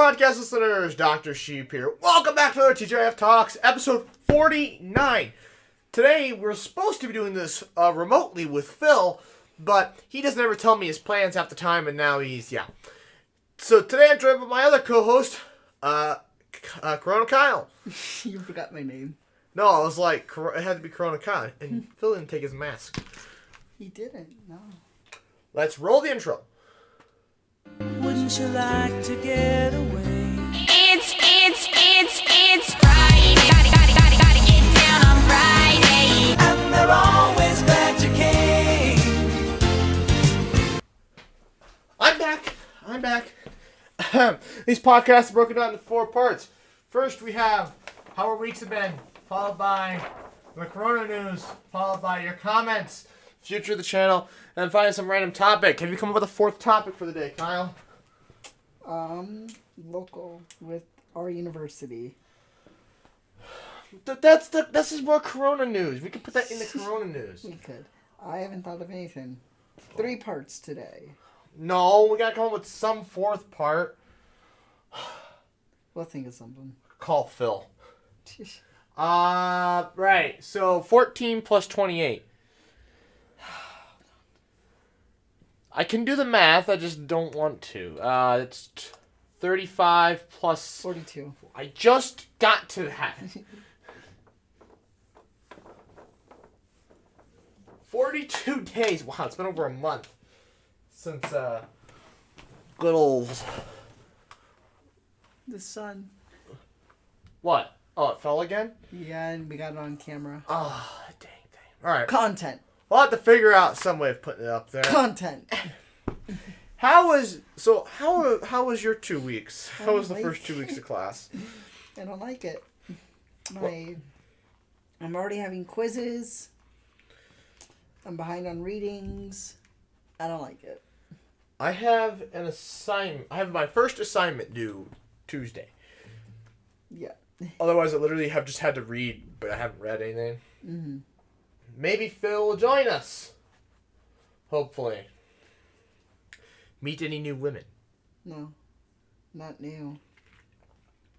podcast listeners, Dr. Sheep here. Welcome back to our TGIF Talks, episode 49. Today, we're supposed to be doing this remotely with Phil, but he doesn't ever tell me his plans half the time, and now So today I'm joined by my other co-host, Corona Kyle. You forgot my name. No, I was like, it had to be Corona Kyle, and Phil didn't take his mask. He didn't, no. Let's roll the intro. Wouldn't you like to get away? It's Friday. Gotta get down on Friday. And they're always glad you came. I'm back. These podcasts are broken down into 4 parts. First, we have how our weeks have been, followed by the Corona news, followed by your comments, future of the channel, and then finally some random topic. Have you come up with a 4th topic for the day, Kyle? Local with our university. This is more Corona news. We could put that in the Corona news. We could. I haven't thought of anything. 3 parts today. No, we gotta come up with some 4th part. We'll think of something. Call Phil. Right. So 14 plus 28. I can do the math, I just don't want to. It's 35 plus... 42. I just got to that. 42 days. Wow, it's been over a month since, good old... The sun. What? Oh, it fell again? Yeah, and we got it on camera. Oh, dang. Alright. Content. We'll have to figure out some way of putting it up there. Content. How was your 2 weeks? How was the like first 2 weeks of class? I don't like it. I'm already having quizzes. I'm behind on readings. I don't like it. I have an assignment. I have my first assignment due Tuesday. Yeah. Otherwise, I literally have just had to read, but I haven't read anything. Mm-hmm. Maybe Phil will join us. Hopefully. Meet any new women. No. Not new.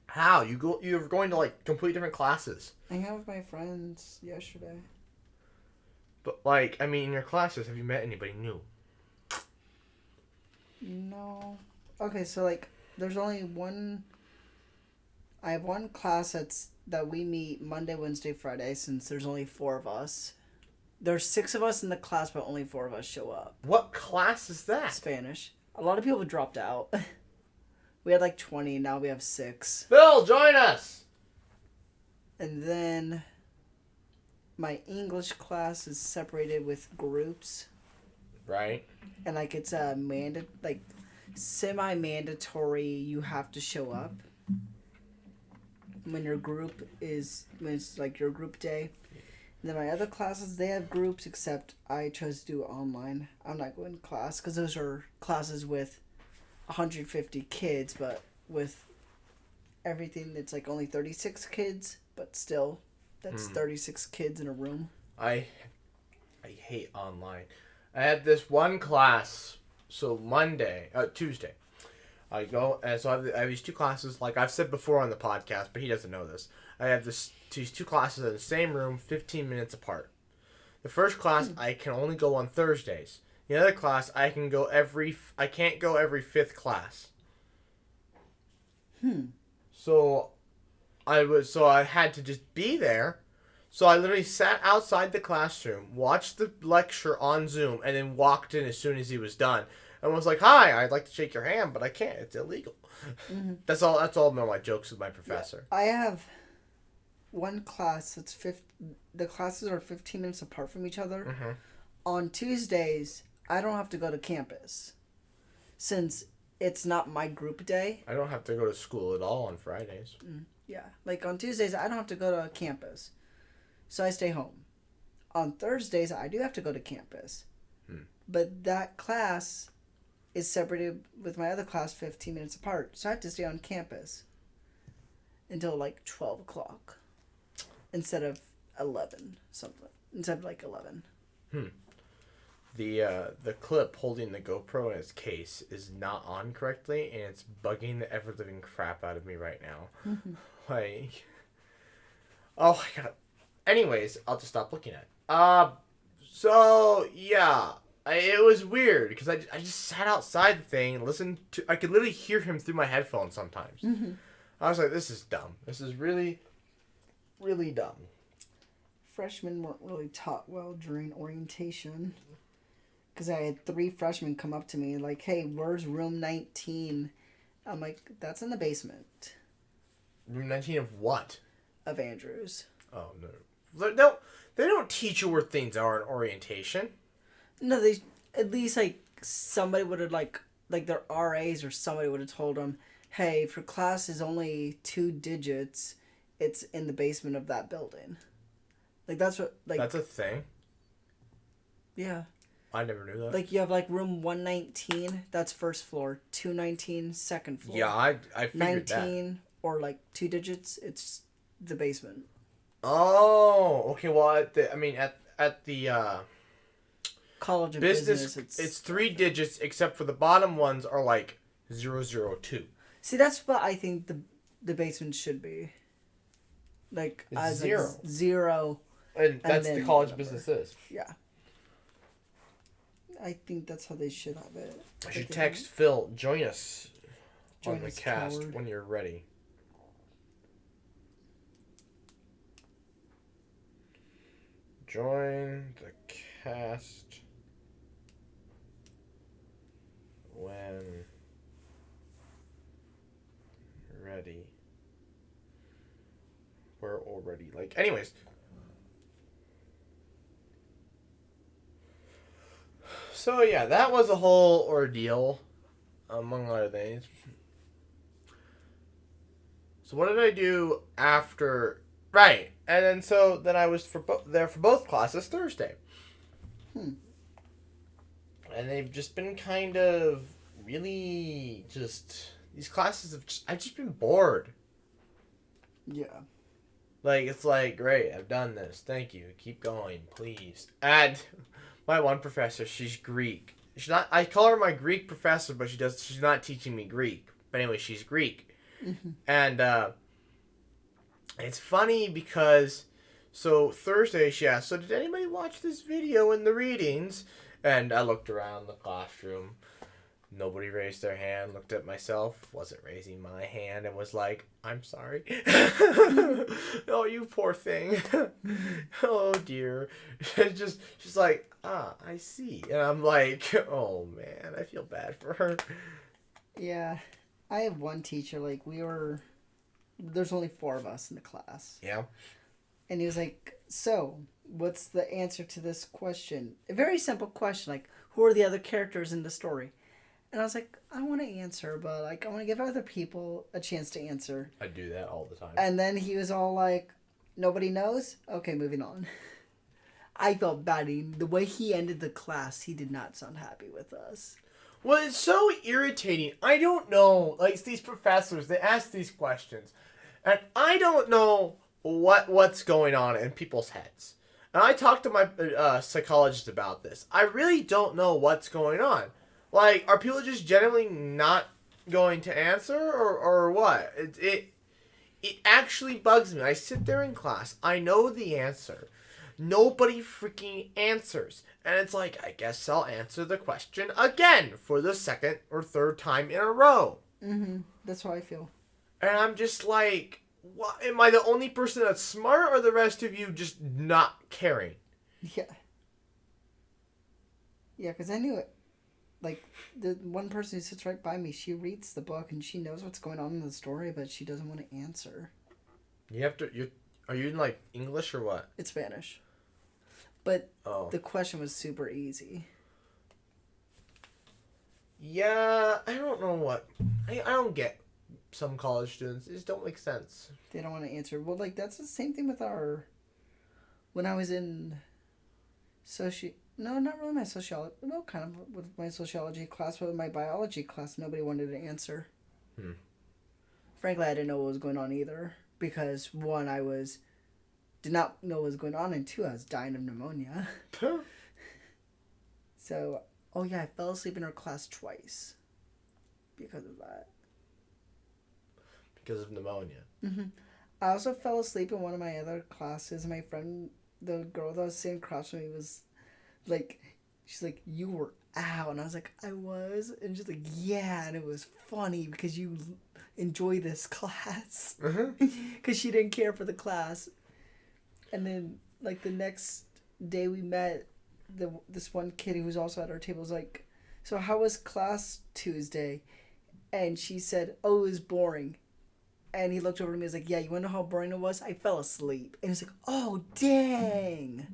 How? You're going to like complete different classes. I hung out with my friends yesterday. But like, I mean, in your classes, have you met anybody new? No. Okay, so like, there's only one. I have one class that we meet Monday, Wednesday, Friday, since there's only 4 of us. There's 6 of us in the class, but only 4 of us show up. What class is that? Spanish. A lot of people dropped out. We had like 20, now we have 6. Phil, join us! And then my English class is separated with groups. Right. And like it's semi-mandatory, you have to show up. When it's like your group day. And then my other classes, they have groups, except I chose to do it online. I'm not going to class, because those are classes with 150 kids, but with everything, it's like only 36 kids, but still, that's 36 kids in a room. I hate online. I had this one class, so Tuesday, I go, and so I have these 2 classes, like I've said before on the podcast, but he doesn't know this. I have these 2 classes in the same room, 15 minutes apart. The first class, I can only go on Thursdays. The other class, I can't go every 5th class. So I had to just be there. So I literally sat outside the classroom, watched the lecture on Zoom, and then walked in as soon as he was done. And was like, "Hi, I'd like to shake your hand, but I can't. It's illegal." Mm-hmm. That's all my jokes with my professor. Yeah, I have one class that's the classes are 15 minutes apart from each other. Mm-hmm. On Tuesdays, I don't have to go to campus, since it's not my group day. I don't have to go to school at all on Fridays. Yeah, like on Tuesdays, I don't have to go to campus, so I stay home. On Thursdays, I do have to go to campus, but that class is separated with my other class 15 minutes apart, so I have to stay on campus until like 12 o'clock instead of 11 something. Instead of like 11. the clip holding the GoPro in its case is not on correctly, and it's bugging the ever living crap out of me right now. Like, oh my god. Anyways, I'll just stop looking at it. So yeah, it was weird because I just sat outside the thing and listened to. I could literally hear him through my headphones sometimes. I was like, this is dumb. This is really, really dumb. Freshmen weren't really taught well during orientation. Because I had 3 freshmen come up to me like, hey, where's room 19? I'm like, that's in the basement. Room 19 of what? Of Andrews. Oh, no. They don't teach you where things are in orientation. No, they at least like somebody would have like their RAs or somebody would have told them, hey, if your class is only 2 digits, it's in the basement of that building. Like that's what like that's a thing. Yeah. I never knew that. Like you have like room 119, that's first floor. 219, second floor. Yeah, I figured 19 or like 2 digits, it's the basement. Oh, okay. Well, at the College of business, Business, it's 3 digits, except for the bottom ones are like 002. See, that's what I think the basement should be. Like It's as 0. like 0. And that's then the college number. business is. Yeah. I think that's how they should have it. I should text Phil, join us Join on the us, cast coward. when you're ready. Join the cast when ready. We're already like, anyways. So yeah, that was a whole ordeal, among other things. So what did I do after? Right, and then I was there for both classes Thursday. And they've just been kind of really just these classes I've just been bored. Yeah. Like, it's like, great, I've done this. Thank you. Keep going, please. And my one professor, she's Greek. She's not. I call her my Greek professor, but she's not teaching me Greek. But anyway, she's Greek. And it's funny because so Thursday she asked, so did anybody watch this video in the readings? And I looked around the classroom. Nobody raised their hand, looked at myself, wasn't raising my hand, and was like, I'm sorry. Oh, you poor thing. Oh, dear. She's like, I see. And I'm like, oh, man, I feel bad for her. Yeah. I have one teacher, like, there's only 4 of us in the class. Yeah. And he was like, so, what's the answer to this question? A very simple question, like, who are the other characters in the story? And I was like, I want to answer, but like I want to give other people a chance to answer. I do that all the time. And then he was all like, nobody knows? Okay, moving on. I felt bad. The way he ended the class, he did not sound happy with us. Well, it's so irritating. I don't know. Like, these professors, they ask these questions. And I don't know what's going on in people's heads. And I talked to my psychologist about this. I really don't know what's going on. Like, are people just generally not going to answer, or what? It actually bugs me. I sit there in class. I know the answer. Nobody freaking answers. And it's like, I guess I'll answer the question again for the 2nd or 3rd time in a row. That's how I feel. And I'm just like, what? Am I the only person that's smart, or the rest of you just not caring? Yeah. Yeah, because I knew it. Like, the one person who sits right by me, she reads the book and she knows what's going on in the story, but she doesn't want to answer. Are you in, like, English or what? It's Spanish. But the question was super easy. Yeah, I don't know what. I don't get some college students. It just don't make sense. They don't want to answer. Well, like, that's the same thing with when I was in no, not really my sociology. Well, kind of with my sociology class, but with my biology class, nobody wanted to answer. Frankly, I didn't know what was going on either. Because, 1, did not know what was going on, and 2, I was dying of pneumonia. So So, oh yeah, I fell asleep in her class twice because of that. Because of pneumonia. I also fell asleep in one of my other classes. My friend, the girl that was sitting across from me, was like, she's like, "You were out," and I was like, "I was," and she's like, "Yeah," and it was funny because you enjoy this class because she didn't care for the class. And then like the next day we met, this one kid who was also at our table was like, "So how was class Tuesday?" And she said, "Oh, it was boring." And he looked over at me and was like, "Yeah, you want to know how boring it was? I fell asleep." And he's like, "Oh, dang.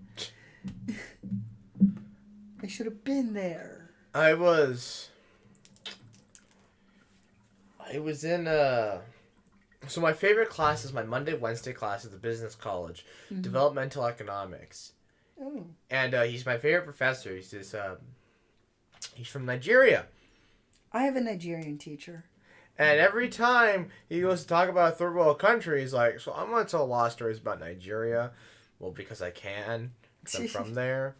I should have been there." I was in so my favorite class is my Monday, Wednesday class at the business college, developmental economics. Oh. And he's my favorite professor. He's from Nigeria. I have a Nigerian teacher. And every time he goes to talk about a third world country, he's like, "So I'm going to tell a lot of stories about Nigeria." Well, because I can. Because I'm from there.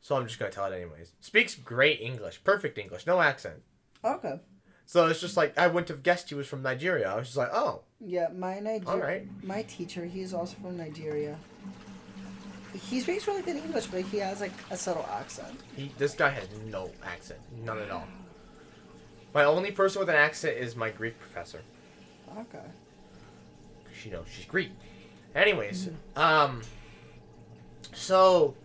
So I'm just going to tell it anyways. Speaks great English. Perfect English. No accent. Okay. So it's just like, I wouldn't have guessed he was from Nigeria. I was just like, oh. Yeah, All right. my teacher, he's also from Nigeria. He speaks really good English, but he has like a subtle accent. This guy has no accent. None at all. My only person with an accent is my Greek professor. Okay. She knows she's Greek. Anyways, so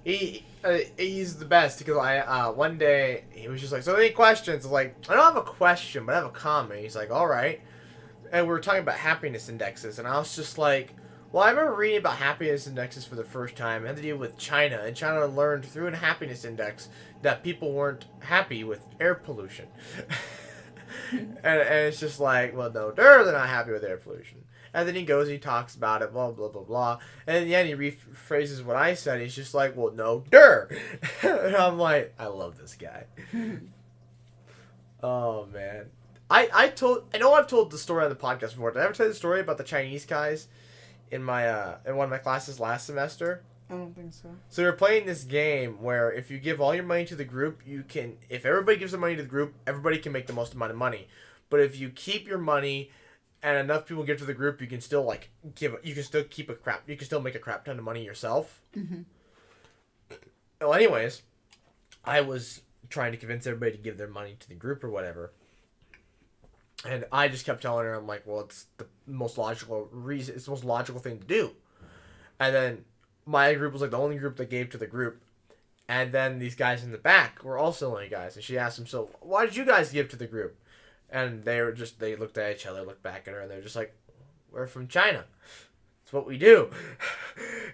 he's the best because one day he was just like, "So any questions?" I was like, "I don't have a question, but I have a comment." He's like, "All right," and we were talking about happiness indexes, and I was just like, "Well, I remember reading about happiness indexes for the first time. It had to do with China, and China learned through a happiness index that people weren't happy with air pollution." and it's just like, well, no, they're not happy with air pollution. And then he goes and he talks about it, blah, blah, blah, blah. And in the end, he rephrases what I said. He's just like, well, no, and I'm like, I love this guy. Oh, man. I know I've told the story on the podcast before. Did I ever tell you the story about the Chinese guys in my in one of my classes last semester? I don't think so. So we're playing this game where if you give all your money to the group, if everybody gives their money to the group, everybody can make the most amount of money. But if you keep your money and enough people give to the group, you can still you can still make a crap ton of money yourself. Mm-hmm. Well, anyways, I was trying to convince everybody to give their money to the group or whatever. And I just kept telling her, I'm like, well, it's the most logical reason, it's the most logical thing to do. And then my group was like the only group that gave to the group. And then these guys in the back were also only guys. And she asked them, "So why did you guys give to the group?" And they looked at each other, looked back at her, and they're just like, "We're from China. It's what we do."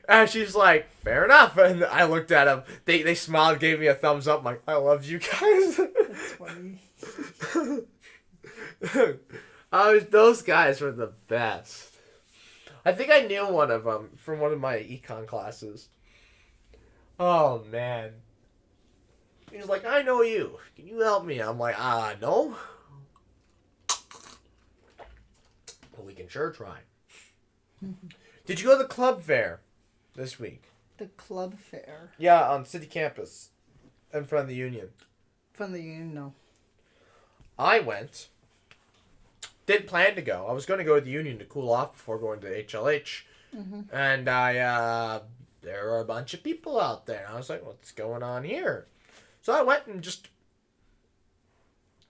And she's like, "Fair enough." And I looked at them. They smiled, gave me a thumbs up. I'm like, "I love you guys." That's funny. Those guys were the best. I think I knew one of them from one of my econ classes. Oh, man. He was like, "I know you. Can you help me?" I'm like, no. Well, we can sure try. Did you go to the club fair this week? The club fair. Yeah, on city campus. In front of the Union. From the Union, no. I went. Didn't plan to go. I was going to go to the Union to cool off before going to HLH. Mm-hmm. And there were a bunch of people out there. And I was like, what's going on here? So I went and just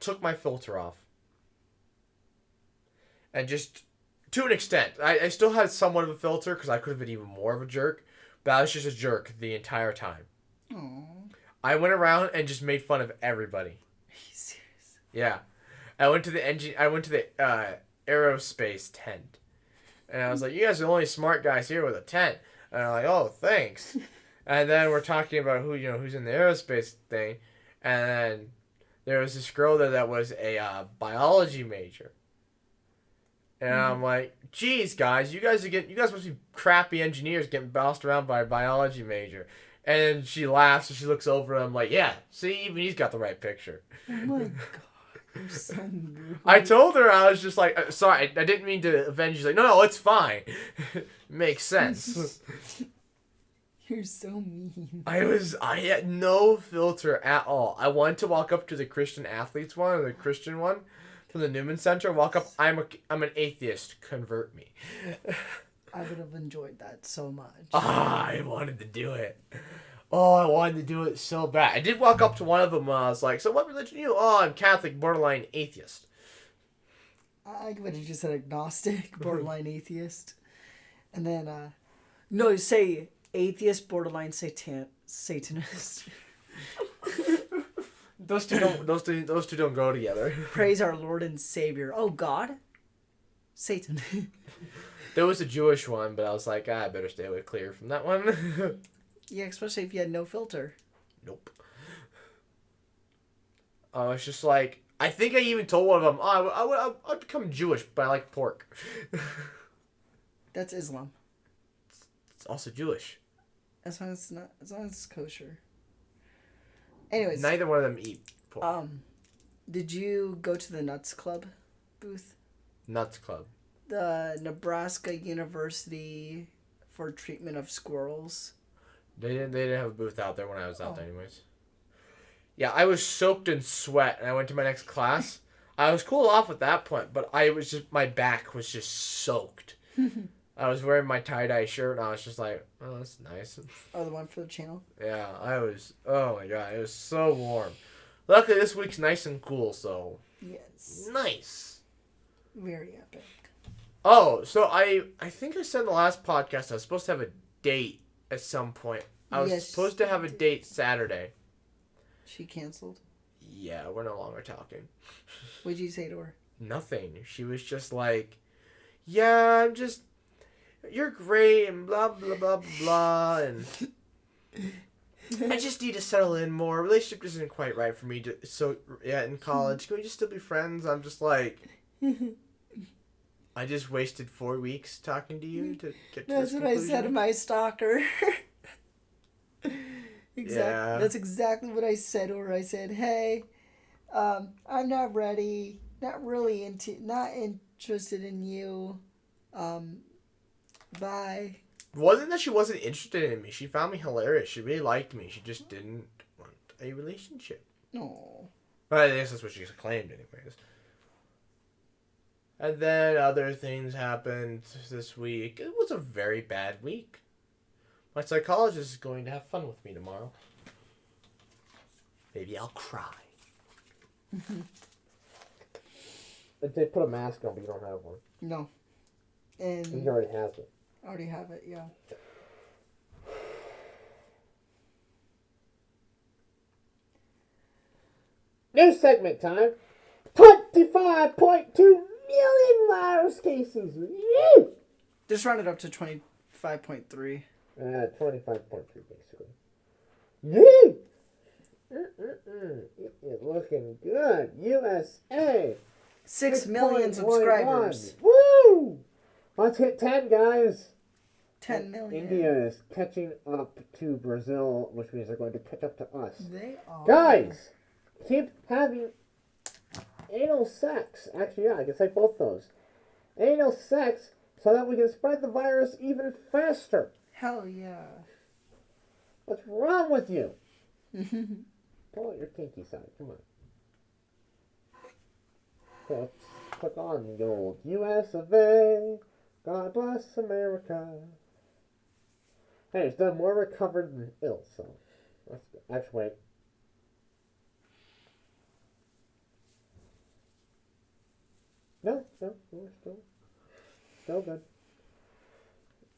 took my filter off. And just, to an extent, I still had somewhat of a filter because I could have been even more of a jerk. But I was just a jerk the entire time. Aww. I went around and just made fun of everybody. Are you serious? Yeah. I went to the aerospace tent. And I was like, "You guys are the only smart guys here with a tent." And I'm like, "Oh, thanks." And then we're talking about who's in the aerospace thing. And then there was this girl there that was a biology major. And I'm like, "Geez, guys, you guys must be crappy engineers getting bounced around by a biology major." And she laughs and she looks over and I'm like, "Yeah, see, even he's got the right picture." Oh my god. You're so rude. I told her, I was just like, "Sorry, I didn't mean to offend you." She's like, no, it's fine. Makes sense. You're so mean. I had no filter at all. I wanted to walk up to the Christian athletes one, or the Christian one from the Newman Center, walk up, I'm an atheist, convert me. I would have enjoyed that so much. I wanted to do it. Oh, I wanted to do it so bad. I did walk up to one of them and I was like, so what religion are you? Oh, I'm Catholic, borderline atheist. I would have just said agnostic, borderline atheist. And then, no, say atheist, borderline satanist. Those two don't go together. Praise our Lord and Savior. Oh, God? Satan. There was a Jewish one, but I was like, I better stay away clear from that one. Yeah, especially if you had no filter. Nope. It's just like, I think I even told one of them, I'd become Jewish, but I like pork. That's Islam. It's also Jewish. As long as it's kosher. Anyways. Neither one of them eat pork. Did you go to the Nuts Club booth? Nuts Club. The Nebraska University for Treatment of Squirrels. They didn't have a booth out there when I was out there anyways. Yeah, I was soaked in sweat and I went to my next class. I was cooled off at that point, but my back was just soaked. I was wearing my tie-dye shirt and I was just like, oh, that's nice. Oh, the one for the channel? Yeah, oh my god, it was so warm. Luckily this week's nice and cool, so. Yes. Nice. Very epic. Oh, so I think I said in the last podcast I was supposed to have a date at some point. I was supposed to have a date Saturday. She canceled? Yeah, we're no longer talking. What'd you say to her? Nothing. She was just like, yeah, you're great and blah, blah, blah, blah, and I just need to settle in more. Relationship isn't quite right for me. In college, can we just still be friends? I'm just like, I just wasted 4 weeks talking to you to get to That's this what conclusion. I said to my stalker. Yeah. That's exactly what I said to her. I said, hey, I'm not ready. Not interested in you. Bye. It wasn't that she wasn't interested in me. She found me hilarious. She really liked me. She just didn't want a relationship. No. Well, I guess that's what she claimed anyways. And then other things happened this week. It was a very bad week. My psychologist is going to have fun with me tomorrow. Maybe I'll cry. They put a mask on, but you don't have one. No. And he already has it. I already have it, yeah. New segment time. 25.2 million virus cases. Woo! Just round it up to 25.3. 25.3 basically. Woo! It is looking good. USA. 6 million subscribers. Woo! Let's hit 10, guys. 10 million. India is catching up to Brazil, which means they're going to catch up to us. They are. Guys, keep having anal sex. Actually, yeah, I can say both those. Anal sex so that we can spread the virus even faster. Hell yeah. What's wrong with you? Pull out your kinky side. Come on. Okay, let's click on the old US of A. God bless America. Hey, it's done more recovered than ill, so let's go. Actually, wait. No, we're still good.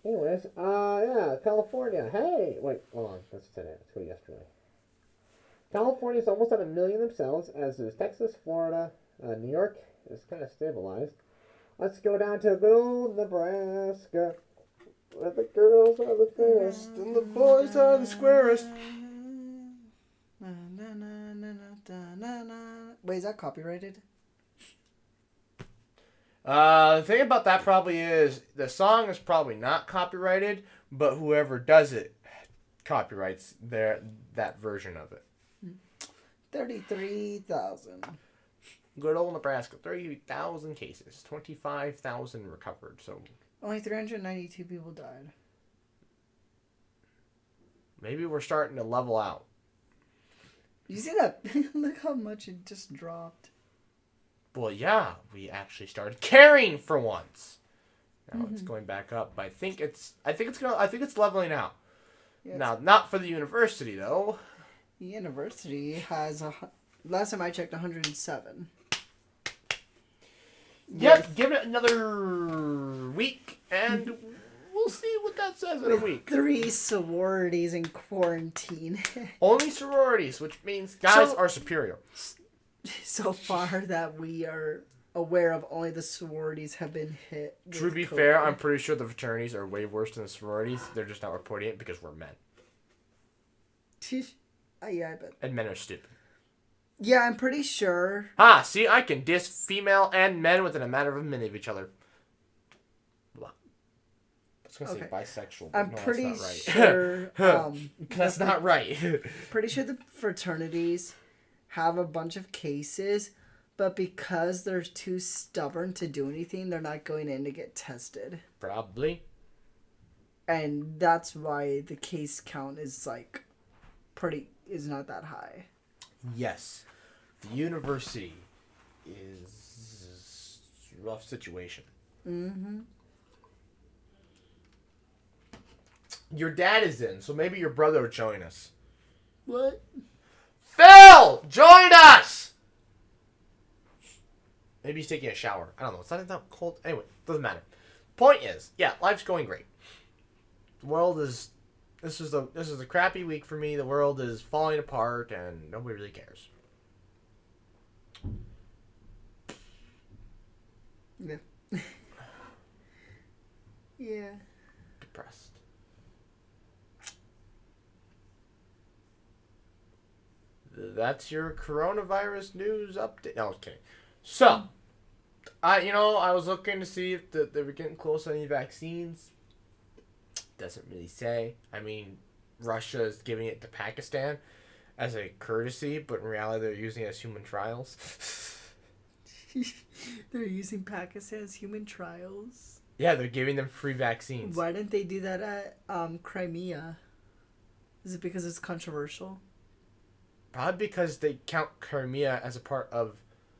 Anyways, yeah, California. Hey, wait, hold on. That's today. Let's go yesterday. California's almost at 1 million themselves, as is Texas, Florida. New York is kind of stabilized. Let's go down to good old Nebraska, where the girls are the fairest and the boys are the squarest. Wait, is that copyrighted? The thing about that probably is the song is probably not copyrighted, but whoever does it copyrights that version of it. 33,000. Good old Nebraska, 30,000 cases, 25,000 recovered. So only 392 people died. Maybe we're starting to level out. You see that? Look how much it just dropped. Well, yeah, we actually started caring for once. Now it's going back up. But I think it's leveling out. Yeah, Now, not for the university though. the university has last time I checked 107. Yep, give it another week, and we'll see what that says in a week. 3 sororities in quarantine. Only sororities, which means guys So- are superior. So far that we are aware of, only the sororities have been hit. To with be COVID. fair, I'm pretty sure the fraternities are way worse than the sororities. They're just not reporting it because we're men. Yeah, I bet. And men are stupid. Yeah, I'm pretty sure. Ah, see, I can diss female and men within a matter of a minute of each other. Blah. I was going to say bisexual, but I'm no, pretty that's not right. sure. That's not right. Pretty sure the fraternities have a bunch of cases, but because they're too stubborn to do anything, they're not going in to get tested. Probably. And that's why the case count is like is not that high. Yes. The university is a rough situation. Mm-hmm. Your dad is in, so maybe your brother will join us. What? Phil! Join us! Maybe he's taking a shower. I don't know. It's not that cold. Anyway, doesn't matter. Point is, yeah, life's going great. The world is... This is a crappy week for me. The world is falling apart, and nobody really cares. Yeah. Yeah. Depressed. That's your coronavirus news update. No, I was kidding. So, I was looking to see if they were getting close to any vaccines. Doesn't really say. I mean, Russia is giving it to Pakistan as a courtesy, but in reality they're using it as human trials. They're using Pakistan as human trials. Yeah, they're giving them free vaccines. Why didn't they do that at Crimea? Is it because it's controversial? Probably because they count Crimea as a part of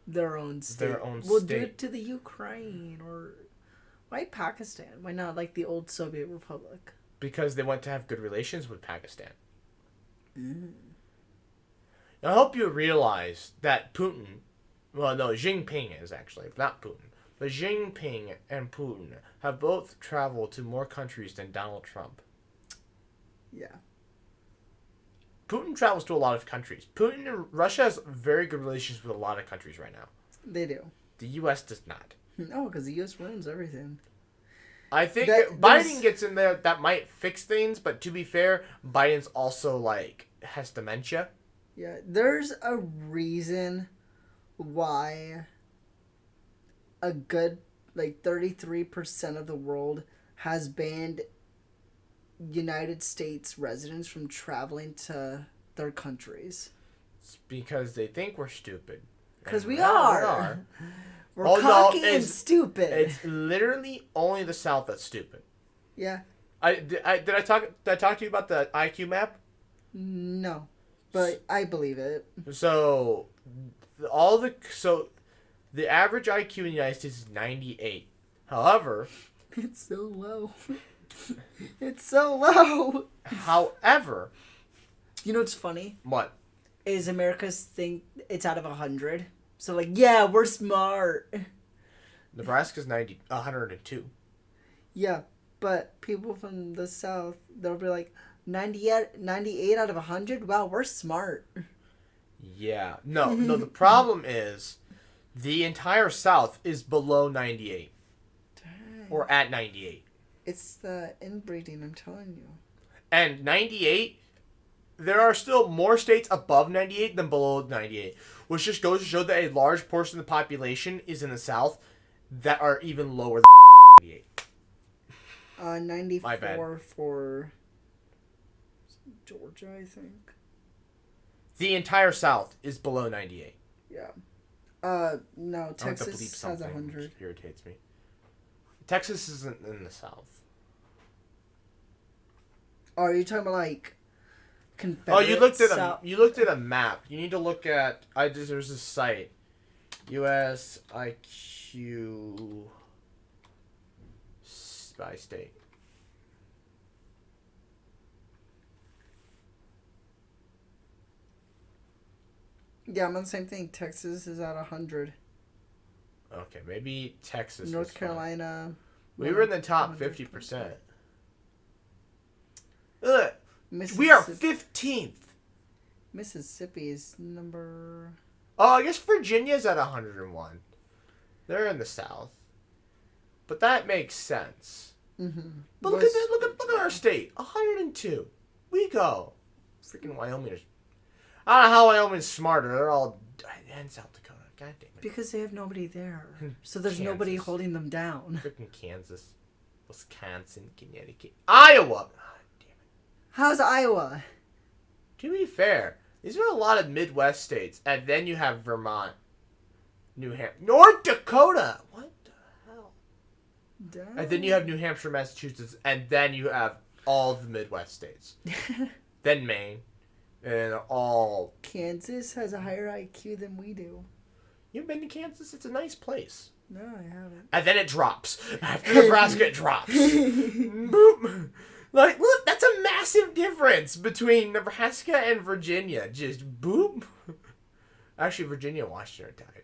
Their own state. We'll do it to the Ukraine, or why Pakistan? Why not like the old Soviet Republic? because they want to have good relations with Pakistan. I hope you realize that Putin, well, no, Jinping is actually, not Putin, but Jinping and Putin have both traveled to more countries than Donald Trump. Yeah. Putin travels to a lot of countries. Russia has very good relations with a lot of countries right now. They do. The U.S. does not. No, because the U.S. runs everything. I think There's- Biden gets in there, that might fix things, but to be fair, Biden's also, has dementia. Yeah, there's a reason why a good, 33% of the world has banned United States residents from traveling to their countries. It's because they think we're stupid. Because And we well, are. We're Oh, no, cocky and it's- stupid. It's literally only the South that's stupid. Yeah. Did I talk to you about the IQ map? No. But I believe it. So the average IQ in the United States is 98. However, It's so low. It's so low. You know what's funny? What? Is America's think it's out of 100. So yeah, we're smart. Nebraska's 102. Yeah, but people from the South, they'll be like 98 out of 100. Wow, we're smart. Yeah. No, the problem is the entire South is below 98 Dang. or at 98. It's the inbreeding, I'm telling you. And 98, there are still more states above 98 than below 98, which just goes to show that a large portion of the population is in the South that are even lower than 98. 94 My bad. for Georgia, I think. The entire South is below 98. Yeah. No, I want to bleep Texas has something, 100. which irritates me. Texas isn't in the South. Oh, are you talking about Confederate. Oh, you looked at South. you looked at a map. You need to look at. There's this site, USIQ by state. Yeah, I'm on the same thing. Texas is at 100. Okay, maybe Texas. North was fine. Carolina. We were in the top 50%. Ugh. We are 15th. Mississippi is number. Oh, I guess Virginia's at 101. They're in the South. But that makes sense. Mm-hmm. But look at our state. 102. We go. Freaking Wyoming. I don't know how Wyoming's smarter. They're all and South Dakota. God damn it. Because they have nobody there. So there's nobody Kansas. holding them down. Freaking Kansas, Wisconsin, Connecticut, Iowa. Oh, damn it. How's Iowa? To be fair, these are a lot of Midwest states, and then you have Vermont, New Hampshire, North Dakota. What the hell? Damn. And then you have New Hampshire, Massachusetts, and then you have all the Midwest states. Then Maine, and all. Kansas has a higher IQ than we do. You've been to Kansas? It's a nice place. No, I haven't. And then it drops. After Nebraska, it drops. Boop. Like, look, that's a massive difference between Nebraska and Virginia. Just boop. Actually, Virginia and Washington are tied.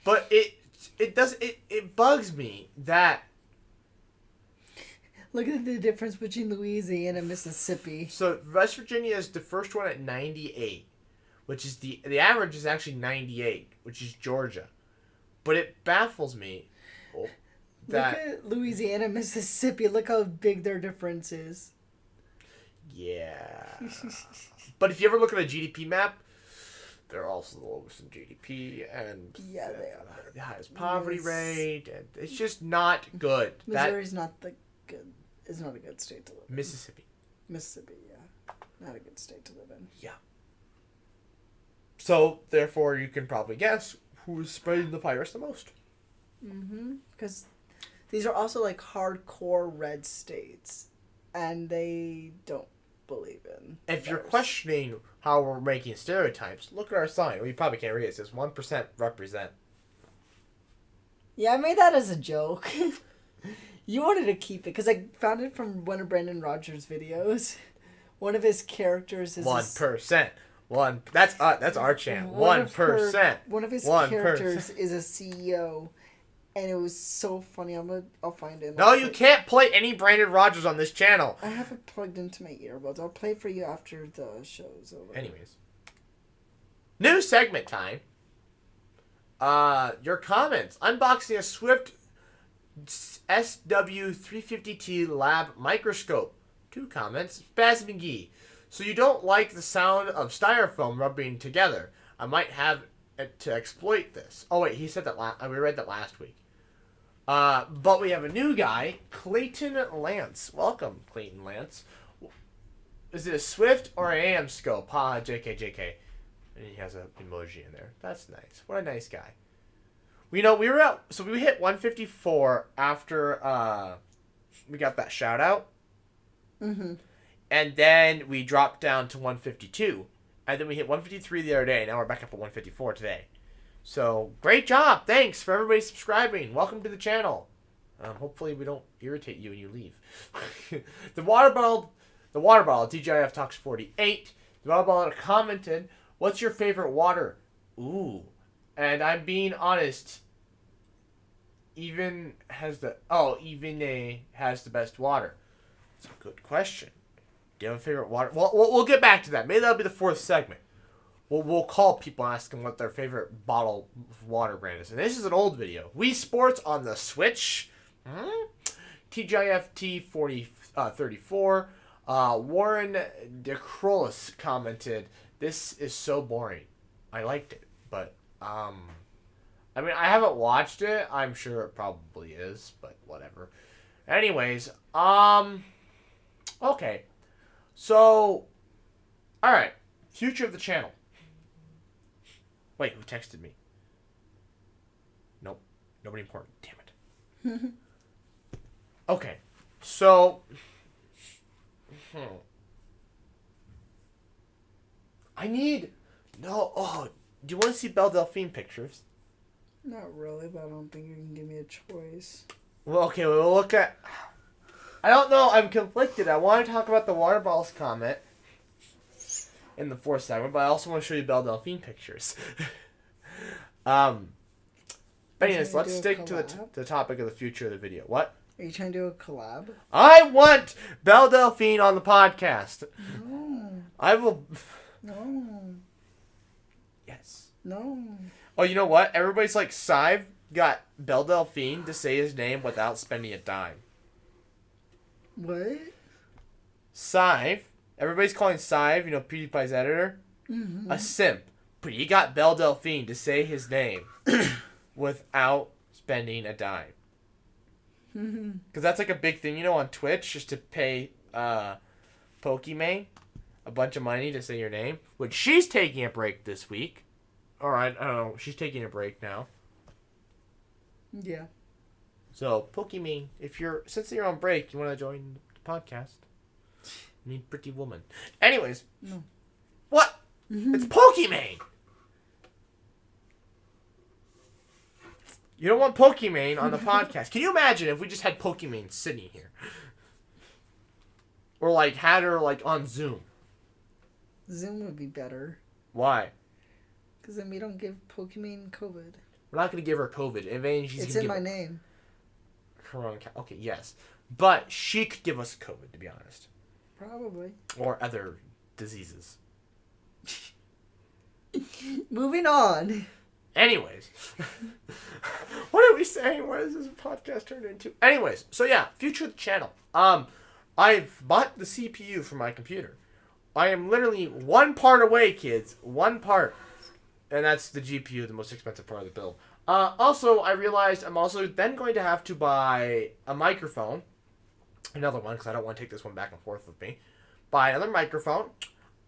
But it bugs me that. Look at the difference between Louisiana and Mississippi. So West Virginia is the first one at 98, which is the average is actually 98, which is Georgia. But it baffles me that Look at Louisiana and Mississippi. Look how big their difference is. yeah. But if you ever look at a GDP map, they're also the lowest in GDP and Yeah, they are. the highest poverty rate, and it's just not good. Missouri's not the good. It's not a good state to live in. Mississippi. Mississippi, yeah, not a good state to live in. Yeah. So therefore, you can probably guess who is spreading the virus the most. Mm-hmm. Because these are also like hardcore red states, and they don't believe in. If you're virus. questioning how we're making stereotypes, look at our sign. Well, you probably can't read it. It says 1% represent. Yeah, I made that as a joke. You wanted to keep it because I found it from one of Brandon Rogers' videos. One of his characters is 1%. That's our chant. 1%. One of his 1%. characters is a CEO, and it was so funny. I'll find it. No, you can't play any Brandon Rogers on this channel. I have it plugged into my earbuds. I'll play for you after the show's over. Anyways, new segment time. Your comments. Unboxing a Swift SW350T lab microscope. 2 comments. Spaz McGee. So you don't like the sound of styrofoam rubbing together. I might have to exploit this. Oh wait, he said that we read that last week. But we have a new guy, Clayton Lance. Welcome, Clayton Lance. Is it a Swift or an AM scope? Ha, JK. And he has an emoji in there. That's nice. What a nice guy. We hit 154 after we got that shout out. Mm-hmm. And then we dropped down to 152. And then we hit 153 the other day. Now we're back up at 154 today. So, great job. Thanks for everybody subscribing. Welcome to the channel. Hopefully we don't irritate you when you leave. The water bottle, TGIF Talks 48. The water bottle commented, what's your favorite water? Ooh. And I'm being honest. Even has the best water. It's a good question. Do you have a favorite water? Well, we'll get back to that. Maybe that'll be the 4th segment. We'll call people and ask them what their favorite bottle of water brand is. And this is an old video. Wii Sports on the Switch. TGIF T34. Warren DeCrolis commented, this is so boring. I liked it, but I haven't watched it. I'm sure it probably is, but whatever. Anyways, okay. So, alright. Future of the channel. Wait, who texted me? Nope. Nobody important. Damn it. Okay, so I need no. Oh, do you want to see Belle Delphine pictures? Not really, but I don't think you can give me a choice. Well, okay, we'll look at. I don't know. I'm conflicted. I want to talk about the water bottles comment in the fourth segment, but I also want to show you Belle Delphine pictures. But anyways, let's stick to the topic of the future of the video. What? Are you trying to do a collab? I want Belle Delphine on the podcast. No. I will. No. Yes. No. Oh, you know what? Everybody's like, Sive got Belle Delphine to say his name without spending a dime. What? Sive. Everybody's calling Sive, PewDiePie's editor, a simp. But he got Belle Delphine to say his name without spending a dime. Because that's like a big thing, on Twitch, just to pay Pokimane a bunch of money to say your name. Which she's taking a break this week. Alright, I don't know. She's taking a break now. Yeah. So, Pokimane, since you're on break, you want to join the podcast? You need Pretty Woman. Anyways. No. What? It's Pokimane! You don't want Pokimane on the podcast. Can you imagine if we just had Pokimane sitting here? Or, had her, on Zoom? Zoom would be better. Why? Because then we don't give Pokemon COVID. We're not going to give her COVID. It's in my name. Corona. Okay, yes. But she could give us COVID, to be honest. Probably. Or other diseases. Moving on. Anyways. What are we saying? What is this podcast turned into? Anyways, so yeah, future of the channel. I've bought the CPU for my computer. I am literally one part away, kids. One part. And that's the GPU, the most expensive part of the build. Also, I realized I'm also then going to have to buy a microphone. Another one, because I don't want to take this one back and forth with me. Buy another microphone.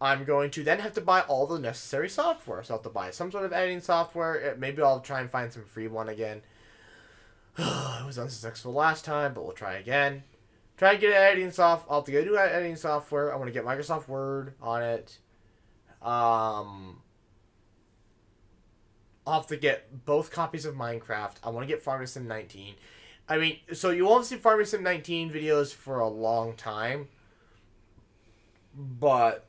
I'm going to then have to buy all the necessary software. So I'll have to buy some sort of editing software. Maybe I'll try and find some free one again. It was unsuccessful last time, but we'll try again. Try and get editing software. I'll have to go do editing software. I want to get Microsoft Word on it. I'll have to get both copies of Minecraft. I want to get Farming Sim 19. I mean, so you won't see Farming Sim 19 videos for a long time. But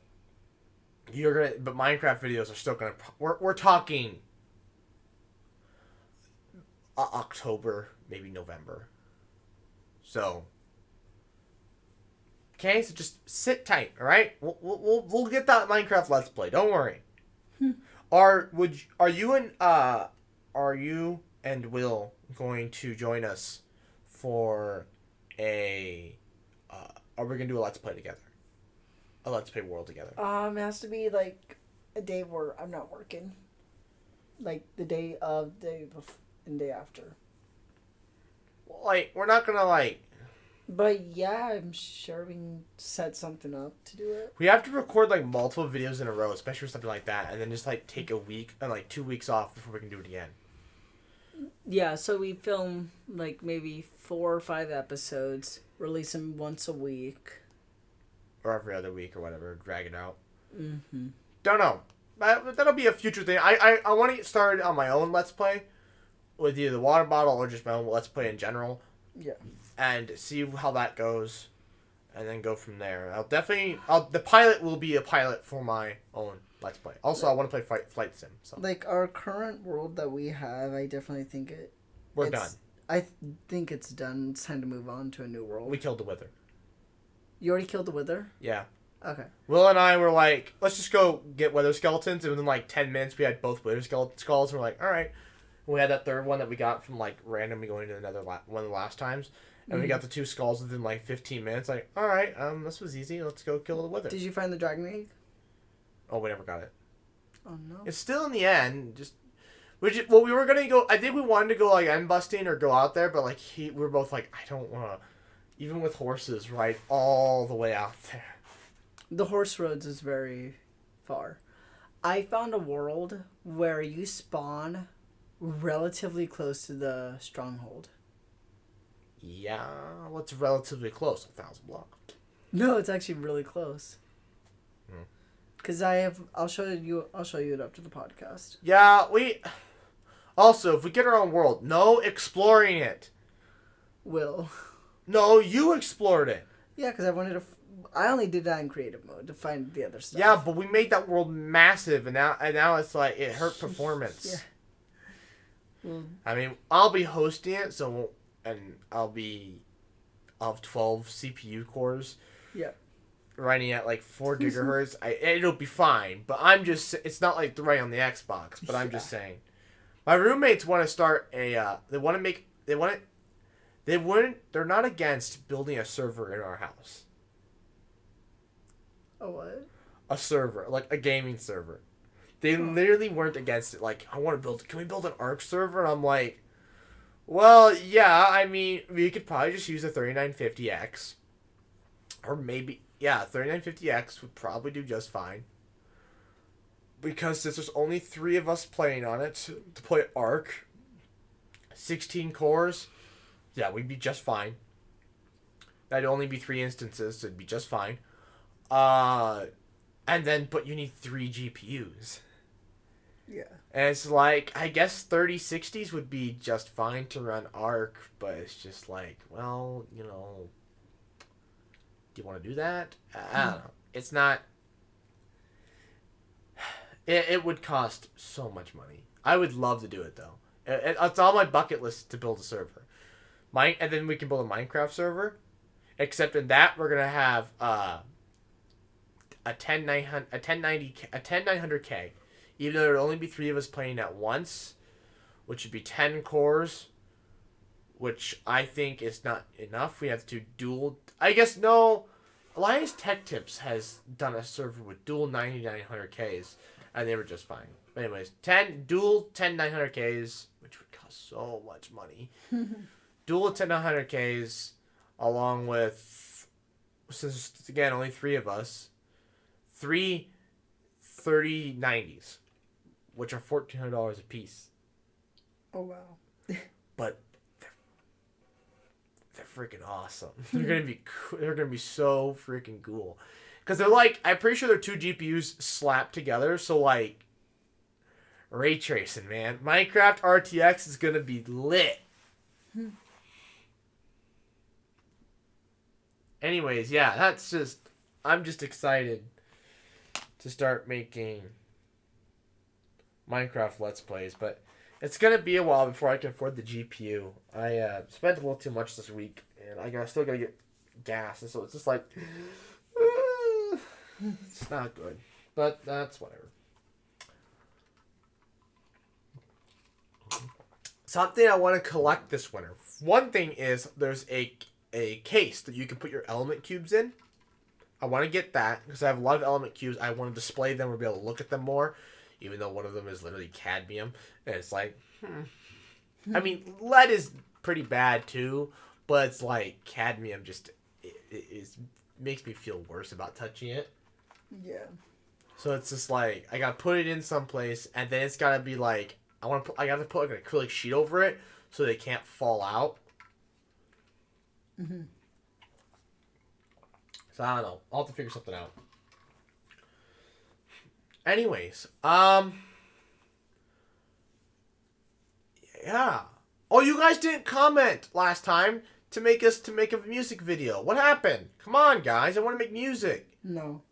but Minecraft videos are still gonna. We're talking October, maybe November. So. Okay, so just sit tight, all right? We'll get that Minecraft Let's Play. Don't worry. Are you and Will going to join us for a? Are we gonna do a Let's Play together? A Let's Play World together. It has to be like a day where I'm not working. Like the day of, day before, and day after. We're not gonna But yeah, I'm sure we can set something up to do it. We have to record multiple videos in a row, especially for something like that, and then just take a week and 2 weeks off before we can do it again. Yeah, so we film maybe 4 or 5 episodes, release them once a week. Or every other week or whatever, drag it out. Mm-hmm. Don't know. That'll be a future thing. I want to get started on my own Let's Play with either the water bottle or just my own Let's Play in general. Yeah. And see how that goes, and then go from there. The pilot will be a pilot for my own Let's Play. Also, I want to play Flight Sim. So. Our current world that we have, I definitely think we're done. I think it's done. It's time to move on to a new world. We killed the Wither. You already killed the Wither? Yeah. Okay. Will and I were let's just go get Wither skeletons, and within 10 minutes we had both Wither skulls, and we're all right. And we had that third one that we got from randomly going to another one of the last times. And we got the 2 skulls within 15 minutes. All right, this was easy. Let's go kill the Wither. Did you find the dragon egg? Oh, we never got it. Oh no. It's still in the end. We were gonna go. I think we wanted to go end busting or go out there, but we were both I don't want to. Even with horses, ride all the way out there. The horse roads is very far. I found a world where you spawn relatively close to the stronghold. Yeah, well, it's relatively close, 1,000 blocks. No, it's actually really close. Hmm. Cause I'll show you it after the podcast. Yeah, also, if we get our own world, no exploring it. Will. No, you explored it. Yeah, cause I wanted to. I only did that in creative mode to find the other stuff. Yeah, but we made that world massive, and now it's like it hurt performance. Yeah. Well, I mean, I'll be hosting it, and I'll have 12 CPU cores. Yeah. Running at like 4 gigahertz. It'll be fine, but it's not like right on the Xbox, but I'm just saying. My roommates want to start they're not against building a server in our house. a what? A server, like a gaming server. They literally weren't against it. Like, can we build an ARC server? And I'm like, well, yeah, I mean, we could probably just use a 3950X. Or maybe, yeah, 3950X would probably do just fine. Because since there's only 3 of us playing on it to play ARC, 16 cores, yeah, we'd be just fine. That'd only be 3 instances, so it'd be just fine. But you need 3 GPUs. Yeah. And it's like, I guess 3060s would be just fine to run ARC, but it's just like, well, do you want to do that? I don't know. It's not... It would cost so much money. I would love to do it, though. It's on my bucket list to build a server. And then we can build a Minecraft server. Except in that, we're going to have a 10900K. Even though there would only be 3 of us playing at once, which would be 10 cores, which I think is not enough. We have to dual... I guess, no... Alliance Tech Tips has done a server with dual 9900Ks, and they were just fine. But anyways, 10 900Ks, which would cost so much money. Dual 900Ks, along with... Since, again, only 3 of us, 3 3090s. Which are $1,400 a piece. Oh wow. But they're freaking awesome. They're gonna be so freaking cool. Cause they're like, I'm pretty sure they're 2 GPUs slapped together. So like, ray tracing, man. Minecraft RTX is gonna be lit. Anyways, yeah, I'm just excited to start making Minecraft Let's Plays, but it's gonna be a while before I can afford the GPU. I spent a little too much this week, and I still gotta get gas, and so it's just like, it's not good, but that's whatever. Something I want to collect this winter. One thing is there's a case that you can put your element cubes in. I want to get that because I have a lot of element cubes. I want to display them or be able to look at them more. Even though one of them is literally cadmium. And it's like, I mean, lead is pretty bad too. But it's like, cadmium just makes me feel worse about touching it. Yeah. So it's just like, I gotta put it in someplace. And then it's gotta be like, I gotta put like an acrylic sheet over it. So they can't fall out. So I don't know. I'll have to figure something out. Anyways, yeah. Oh, you guys didn't comment last time to make a music video. What happened? Come on, guys. I want to make music. No.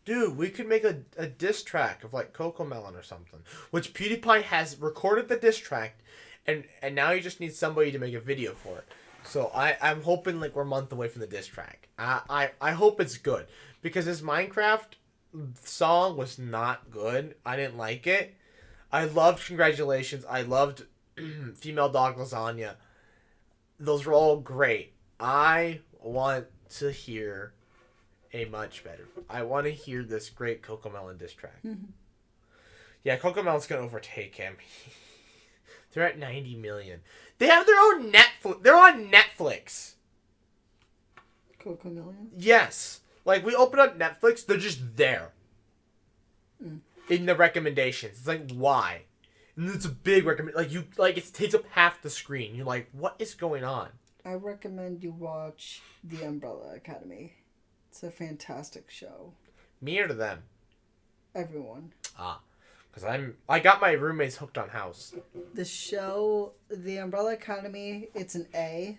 Dude, we could make a diss track of like Coco Melon or something. Which PewDiePie has recorded the diss track, and now he just needs somebody to make a video for it. So I'm hoping like we're a month away from the diss track. I hope it's good. Because this Minecraft song was not good. I didn't like it. I loved Congratulations. I loved Female Dog Lasagna. Those were all great. I want to hear a much better. I want to hear this great Coco Melon diss track. Yeah, Coco Melon's going to overtake him. They're at 90 million. They have their own Netflix. They're on Netflix. Coco Melon? Yes. Like, we open up Netflix, they're just there. In the recommendations. It's like, why? And it's a big recommend. It takes up half the screen. You're like, what is going on? I recommend you watch The Umbrella Academy. It's a fantastic show. Me or to them? Everyone. Because I got my roommates hooked on House. The show, The Umbrella Academy, it's an A.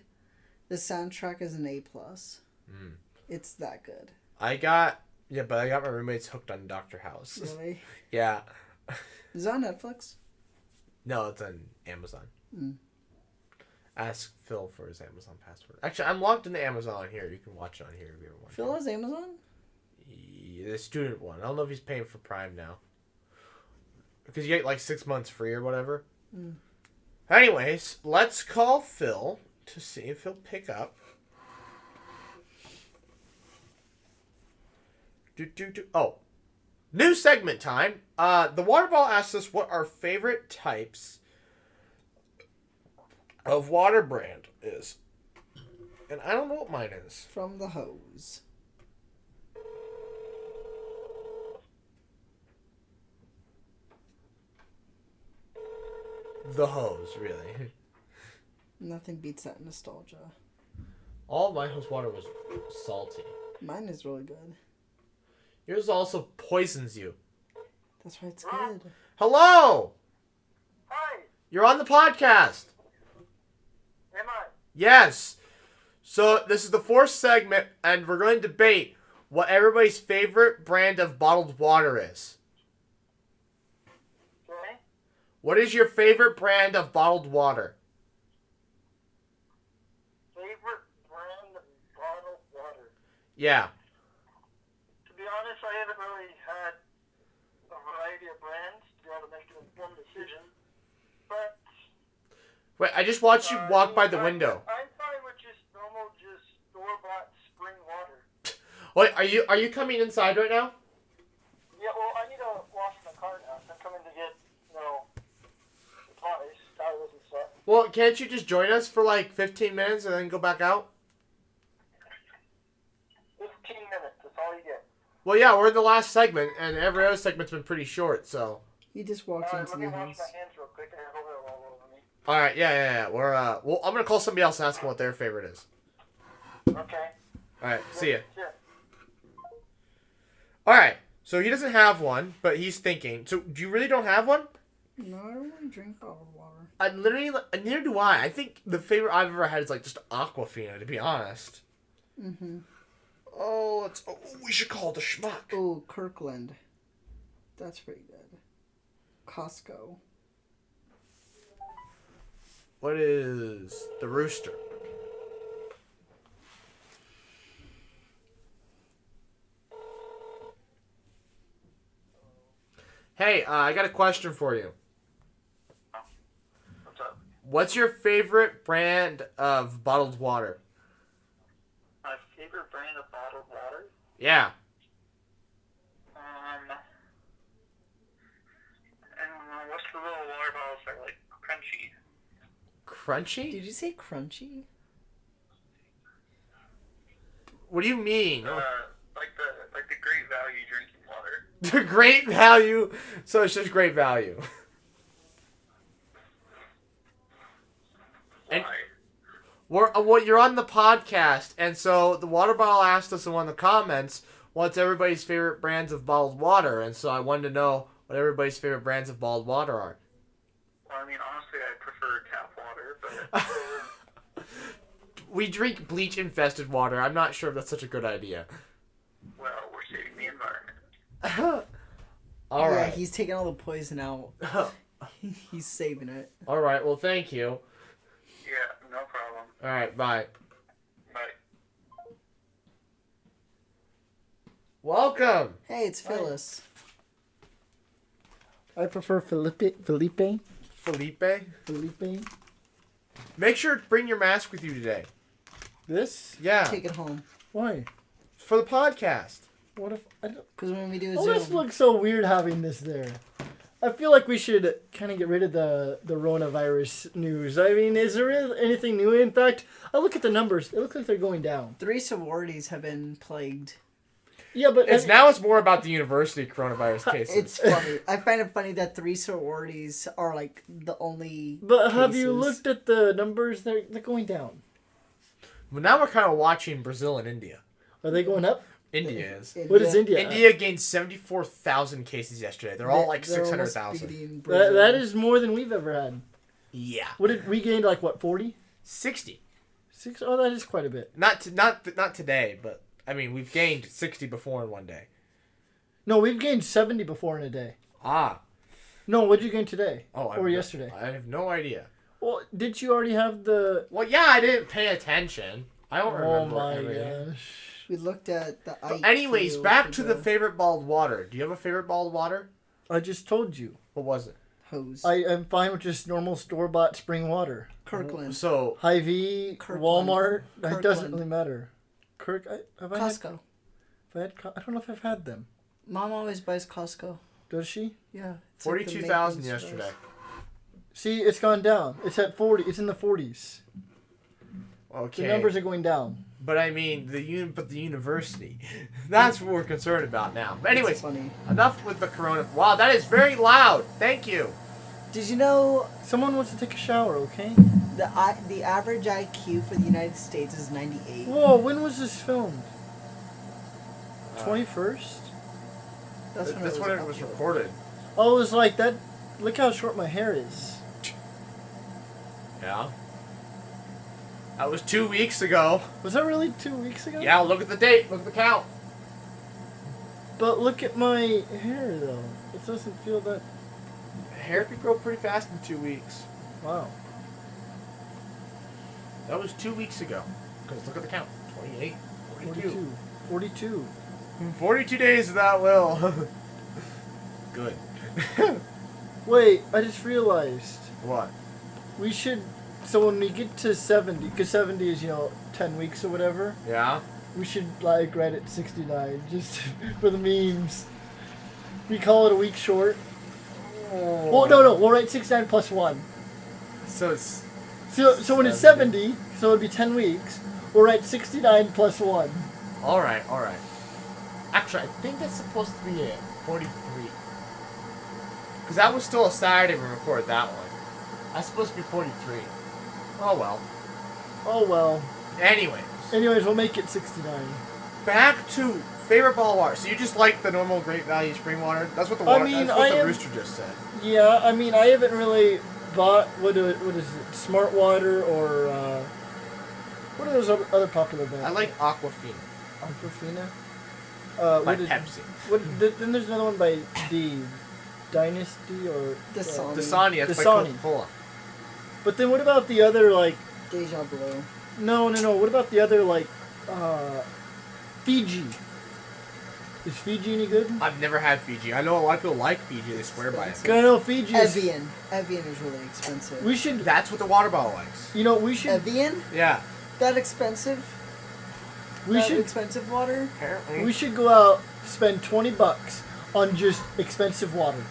The soundtrack is an A+. It's that good. I got my roommates hooked on Dr. House. Really? Yeah. Is it on Netflix? No, it's on Amazon. Mm. Ask Phil for his Amazon password. Actually, I'm logged into Amazon here. You can watch it on here if you ever want. Phil has Amazon? The student one. I don't know if he's paying for Prime now. Because you get like 6 months free or whatever. Mm. Anyways, let's call Phil to see if he'll pick up. Oh. New segment time. The water ball asked us what our favorite types of water brand is. And I don't know what mine is. From the hose. The hose, really. Nothing beats that nostalgia. All my hose water was salty. Mine is really good. Yours also poisons you. That's why it's good. Hello! Hi, You're on the podcast. am I? Yes. So this is the fourth segment, and we're going to debate what everybody's favorite brand of bottled water is. Okay. What is your favorite brand of bottled water? Favorite brand of bottled water? Yeah. To be honest, I haven't really had a variety of brands to be able to make an informed decision. But Wait, I just watched you walk by the window. I'm fine with just normal, just store-bought spring water. Wait, are you coming inside right now? Yeah, well, I need to wash my car now. So I'm coming to get, supplies, towels and stuff. Well, can't you just join us for like 15 minutes and then go back out? 15 minutes, that's all you get. Well, yeah, we're in the last segment, and every other segment's been pretty short, so. He just walked Alright, into let me the wash house. my hands real quick. I have oil all over me. All right, yeah. We're well, I'm gonna call somebody else and ask them what their favorite is. Okay. All right, see ya. Sure. All right, so he doesn't have one, but he's thinking. So, do you really don't have one? No, I don't want to drink bottled water. Neither do I. I think the favorite I've ever had is like just Aquafina, to be honest. Mm-hmm. Oh, we should call it the Schmuck. Oh, Kirkland. That's pretty good. Costco. What is the Rooster? Hey, I got a question for you. What's up? What's your favorite brand of bottled water? My favorite brand of bottled water? Yeah. And what's the little water bottles that are like crunchy? Crunchy? Did you say crunchy? What do you mean? Like the Great Value drinking water. The Great Value. So it's just Great Value. And you're on the podcast, and so the water bottle asked us in one of the comments, what's everybody's favorite brands of bottled water? And so I wanted to know what everybody's favorite brands of bottled water are. Well, I mean, honestly, I prefer tap water, but We drink bleach-infested water. I'm not sure if that's such a good idea. well, we're saving the environment. All Yeah, right. he's taking all the poison out. He's saving it. All right. Well, thank you. Yeah, no problem. All right. Bye. Bye. Welcome. Hey, it's Phyllis. I prefer Felipe. Felipe. Felipe. Make sure to bring your mask with you today. This? Yeah. Take it home. Why? For the podcast. What if I don't? Because when we do a Oh, Zoom... this looks so weird having this there. I feel like we should kind of get rid of the coronavirus news. I mean, is there anything new? In fact, I look at the numbers. It looks like they're going down. 3 sororities have been plagued. Yeah, but It's more about the university coronavirus cases. It's funny. I find it funny that 3 sororities are like the only. But have you cases. looked at the numbers? They're going down. But now we're kind of watching Brazil and India. Are they going up? India is. What is India? India gained 74,000 cases yesterday. They're all like They're almost 600,000. beating Brazil. That is more than we've ever had. Yeah. What did we gained? Like what? 40? 60. 6? Oh, that is quite a bit. Not today, but I mean we've gained 60 before in one day. No, we've gained 70 before in a day. Ah. No, what did you gain today? Or yesterday? I have no idea. Well, did you already have the? Well, yeah, I didn't pay attention. I don't remember. Oh my everything. gosh. We looked at the. But IQ anyways, back for to the favorite bottled water. Do you have a favorite bottled water? I just told you. What was it? hose. I am fine with just normal store-bought spring water. Kirkland. So Hy-Vee, Kirkland. Walmart, it doesn't Kirkland. really matter. Costco. I don't know if I've had them. Mom always buys Costco. Does she? Yeah. it's like the 42,000 maintenance yesterday. stores. See, it's gone down. It's at 40. It's in the 40s. Okay. The numbers are going down. But I mean the university. That's what we're concerned about now. But anyways, It's funny. enough with the corona. Wow, that is very loud. Thank you. Did you know Someone wants to take a shower, okay? the average IQ for the United States is 98? Whoa, when was this filmed? Uh, 21st? That's when it was uploaded. recorded. Oh, it was like that. Look how short my hair is. Yeah. That was 2 weeks ago. Was that really 2 weeks ago? Yeah, look at the date. Look at the count. But look at my hair, though. It doesn't feel that... Hair could grow pretty fast in 2 weeks. Wow. That was 2 weeks ago. Because look at the count. 28, 42. 42. 42 days of that will. Good. Wait, I just realized. What? We should... So when we get to 70, because 70 is, 10 weeks or whatever, Yeah? we should, write it 69, just for the memes. We call it a week short. Well, no, we'll write 69 plus 1. So it's... So when it's 70, so it'll be 10 weeks, we'll write 69 plus 1. Alright. Actually, I think that's supposed to be it. 43. Because that was still a Saturday when we recorded that one. That's supposed to be 43. Oh well. Oh well. Anyways, We'll make it 69. back to favorite bottled water. So you just like the normal Great Value spring water? That's what the water. mean, that's what I the am- rooster just said. Yeah, I mean, I haven't really bought, what is it, Smart Water or, what are those other popular brands? I like Aquafina Aquafina? by what is- Pepsi. Then there's another one by Dynasty or... Dasani. Dasani, that's by Dasani. Coca-Cola. But then what about the other, Deja Blue. No. What about the other, Fiji? Is Fiji any good? I've never had Fiji. I know a lot of people like Fiji. They swear by it. 'Cause I know Fiji is... Evian. Evian is really expensive. We should... That's what the water bottle likes. we should... Evian? Yeah. That expensive? We That should... expensive water? Apparently. We should go out, spend $20 on just expensive water.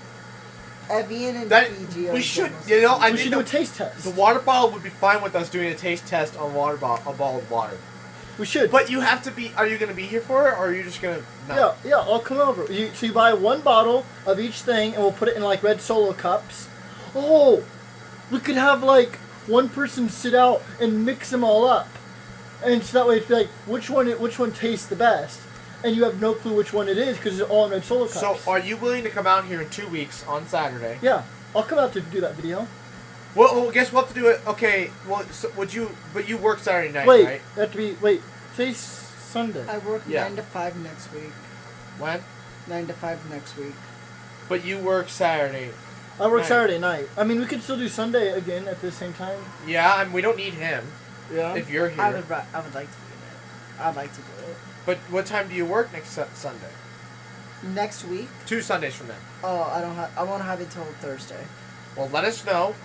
Evian and That Fiji are we should. almost- You know, I We think should do a taste test. the water bottle would be fine with us doing a taste test on bottled water. We should. But you have to be. Are you going to be here for it, or are you just going to? No. Yeah, I'll come over. So you buy one bottle of each thing, and we'll put it in red Solo cups. Oh, we could have one person sit out and mix them all up, and so that way it's which one tastes the best, and you have no clue which one it is because it's all in red Solo cups. So, are you willing to come out here in 2 weeks on Saturday? Yeah, I'll come out to do that video. Well, guess we'll have to do it. Okay. Well, so would you? But you work Saturday night, Wait, right? have to be today's Sunday. I work Yeah. 9 to 5 next week. When? 9 to 5 next week. But you work Saturday. I work night. Saturday night. I mean, we could still do Sunday again at the same time. Yeah, I mean, we don't need him Yeah. if you're here. I would like to do it. I'd like to do it. But what time do you work next Sunday? Next week? 2 Sundays from now. Oh, I won't have it till Thursday. Well, let us know,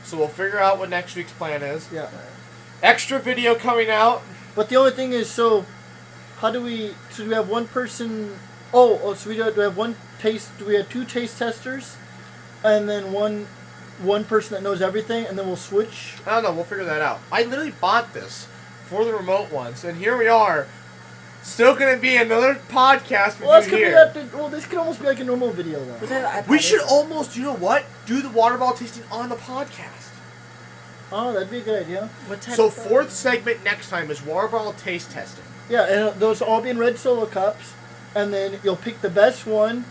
so we'll figure out what next week's plan is. Yeah. Extra video coming out. But the only thing is, so do we have one person? So we do have one taste. Do we have 2 taste testers, and then one person that knows everything, and then we'll switch? I don't know. We'll figure that out. I literally bought this for the remote ones, and here we are, Still gonna be another podcast with Well, that's you gonna here. be at the, well, this could almost be like a normal video though. What type of iPad We is should it? almost, you know what? Do the water bottle tasting on the podcast. Oh, that'd be a good idea. What type So of fourth segment next time is water bottle taste testing. Yeah, and those all be in red Solo cups, and then you'll pick the best one,